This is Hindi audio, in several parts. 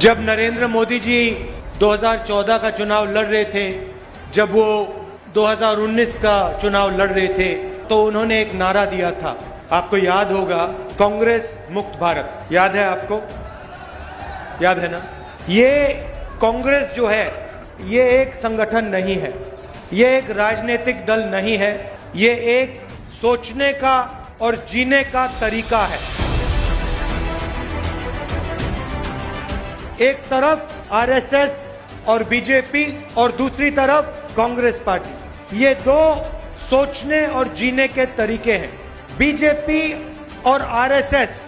जब नरेंद्र मोदी जी 2014 का चुनाव लड़ रहे थे, जब वो 2019 का चुनाव लड़ रहे थे, तो उन्होंने एक नारा दिया था, आपको याद होगा, कांग्रेस मुक्त भारत। याद है आपको? याद है ना? ये कांग्रेस जो है, ये एक संगठन नहीं है, ये एक राजनीतिक दल नहीं है, ये एक सोचने का और जीने का तरीका है। एक तरफ आरएसएस और बीजेपी और दूसरी तरफ कांग्रेस पार्टी, ये दो सोचने और जीने के तरीके हैं। बीजेपी और आरएसएस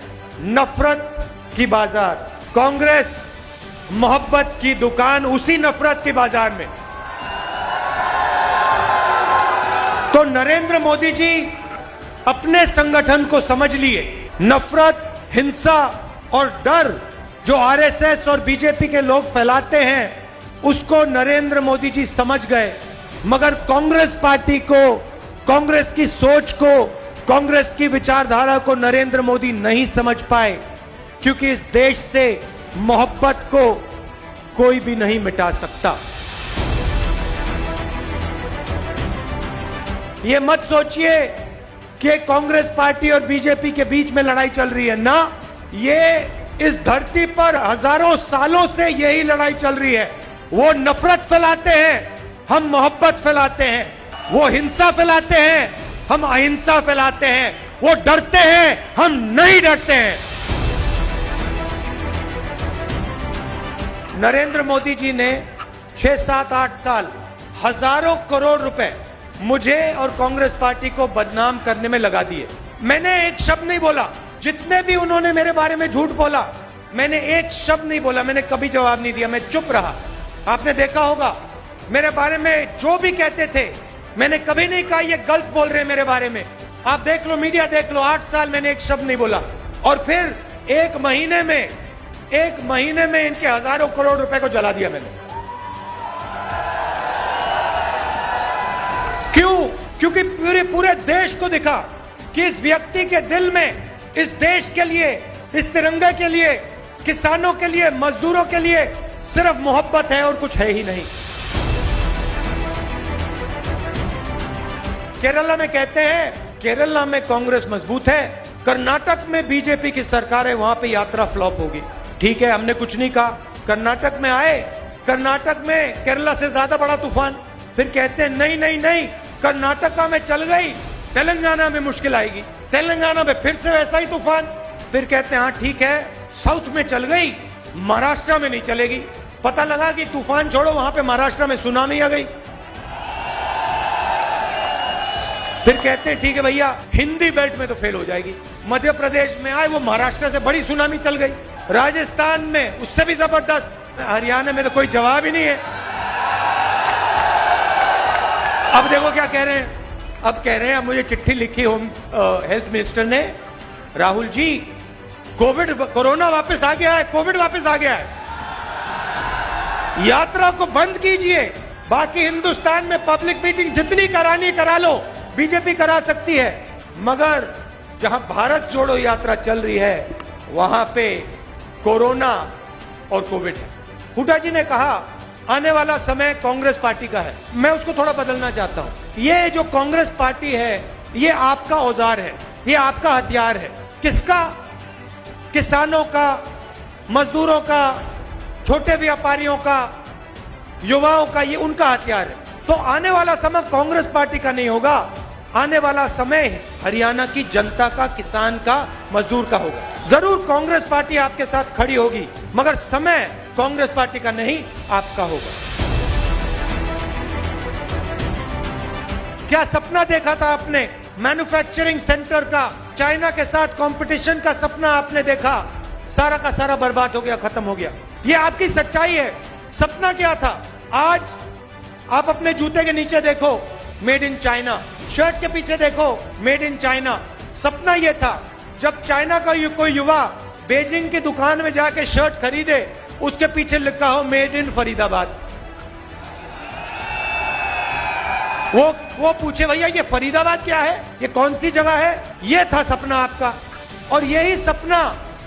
नफरत की बाजार, कांग्रेस मोहब्बत की दुकान उसी नफरत के बाजार में। तो नरेंद्र मोदी जी अपने संगठन को समझ लिए। नफरत, हिंसा और डर जो आरएसएस और बीजेपी के लोग फैलाते हैं, उसको नरेंद्र मोदी जी समझ गए, मगर कांग्रेस पार्टी को, कांग्रेस की सोच को, कांग्रेस की विचारधारा को नरेंद्र मोदी नहीं समझ पाए, क्योंकि इस देश से मोहब्बत को कोई भी नहीं मिटा सकता। ये मत सोचिए कि कांग्रेस पार्टी और बीजेपी के बीच में लड़ाई चल रही है ना, ये इस धरती पर हजारों सालों से यही लड़ाई चल रही है। वो नफरत फैलाते हैं, हम मोहब्बत फैलाते हैं। वो हिंसा फैलाते हैं, हम अहिंसा फैलाते हैं। वो डरते हैं, हम नहीं डरते हैं। नरेंद्र मोदी जी ने 6, 7, 8 साल हजारों करोड़ रुपए मुझे और कांग्रेस पार्टी को बदनाम करने में लगा दिए। मैंने एक शब्द नहीं बोला। जितने भी उन्होंने मेरे बारे में झूठ बोला, मैंने एक शब्द नहीं बोला, मैंने कभी जवाब नहीं दिया, मैं चुप रहा। आपने देखा होगा मेरे बारे में जो भी कहते थे, मैंने कभी नहीं कहा ये गलत बोल रहे हैं मेरे बारे में। आप देख लो, मीडिया देख लो, 8 साल मैंने एक शब्द नहीं बोला। और फिर एक महीने में इनके हजारों करोड़ रुपए को जला दिया मैंने। क्यों? क्योंकि पूरे देश को दिखा कि इस व्यक्ति के दिल में इस देश के लिए, इस तिरंगे के लिए, किसानों के लिए, मजदूरों के लिए सिर्फ मोहब्बत है और कुछ है ही नहीं। केरला में कहते हैं, केरला में कांग्रेस मजबूत है, कर्नाटक में बीजेपी की सरकार है, वहां पे यात्रा फ्लॉप होगी। ठीक है, हमने कुछ नहीं कहा। कर्नाटक में आए, कर्नाटक में केरला से ज्यादा बड़ा तूफान, फिर कहते हैं नहीं, कर्नाटका में चल गई, तेलंगाना में मुश्किल आएगी, तेलंगाना में फिर से वैसा ही तूफान, फिर कहते हैं हाँ ठीक है, साउथ में चल गई, महाराष्ट्र में नहीं चलेगी। पता लगा कि तूफान छोड़ो, वहां पे महाराष्ट्र में सुनामी आ गई। फिर कहते हैं ठीक है भैया, हिंदी बेल्ट में तो फेल हो जाएगी। मध्य प्रदेश में आए, वो महाराष्ट्र से बड़ी सुनामी चल गई, राजस्थान में उससे भी जबरदस्त, हरियाणा में तो कोई जवाब ही नहीं है। अब देखो क्या कह रहे हैं, अब कह रहे हैं, अब मुझे चिट्ठी लिखी होम हेल्थ मिनिस्टर ने, राहुल जी कोरोना वापस आ गया है, कोविड वापस आ गया है, यात्रा को बंद कीजिए, बाकी हिंदुस्तान में पब्लिक मीटिंग जितनी करानी करा लो, बीजेपी करा सकती है, मगर जहां भारत जोड़ो यात्रा चल रही है, वहां पे कोरोना और कोविड है। हुड्डा जी ने कहा आने वाला समय कांग्रेस पार्टी का है, मैं उसको थोड़ा बदलना चाहता हूं। ये जो कांग्रेस पार्टी है, ये आपका औजार है, ये आपका हथियार है। किसका? किसानों का, मजदूरों का, छोटे व्यापारियों का, युवाओं का, ये उनका हथियार है। तो आने वाला समय कांग्रेस पार्टी का नहीं होगा, आने वाला समय हरियाणा की जनता का, किसान का, मजदूर का होगा। जरूर कांग्रेस पार्टी आपके साथ खड़ी होगी, मगर समय कांग्रेस पार्टी का नहीं, आपका होगा। क्या सपना देखा था आपने मैन्युफैक्चरिंग सेंटर का, चाइना के साथ कंपटीशन का सपना आपने देखा, सारा का सारा बर्बाद हो गया, खत्म हो गया। ये आपकी सच्चाई है। सपना क्या था? आज आप अपने जूते के नीचे देखो, मेड इन चाइना, शर्ट के पीछे देखो, मेड इन चाइना। सपना यह था जब चाइना का कोई युवा बेजिंग की दुकान में जाके शर्ट खरीदे, उसके पीछे लिखा हो मेड इन फरीदाबाद। वो पूछे भैया ये फरीदाबाद क्या है, ये कौन सी जगह है? ये था सपना आपका, और यही सपना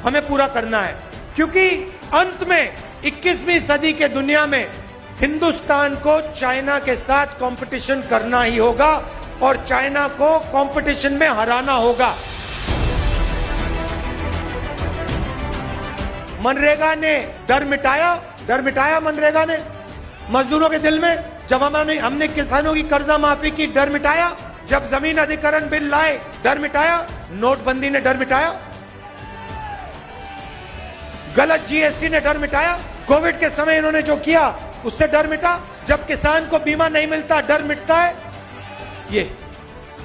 हमें पूरा करना है, क्योंकि अंत में 21वीं सदी के दुनिया में हिंदुस्तान को चाइना के साथ कंपटीशन करना ही होगा और चाइना को कंपटीशन में हराना होगा। मनरेगा ने डर मिटाया मनरेगा ने मजदूरों के दिल में। जब हमने किसानों की कर्जा माफी की, डर मिटाया। जब जमीन अधिग्रहण बिल लाए, डर मिटाया। नोटबंदी ने डर मिटाया। गलत जीएसटी ने डर मिटाया। कोविड के समय इन्होंने जो किया उससे डर मिटा। जब किसान को बीमा नहीं मिलता, डर मिटता है। ये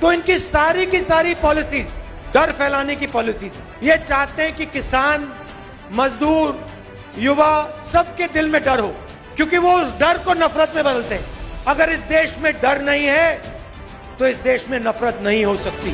तो इनकी सारी की सारी पॉलिसीज डर फैलाने की पॉलिसीज। ये चाहते हैं कि किसान, मजदूर, युवा सबके दिल में डर हो, क्योंकि वो उस डर को नफरत में बदलते हैं। अगर इस देश में डर नहीं है तो इस देश में नफरत नहीं हो सकती।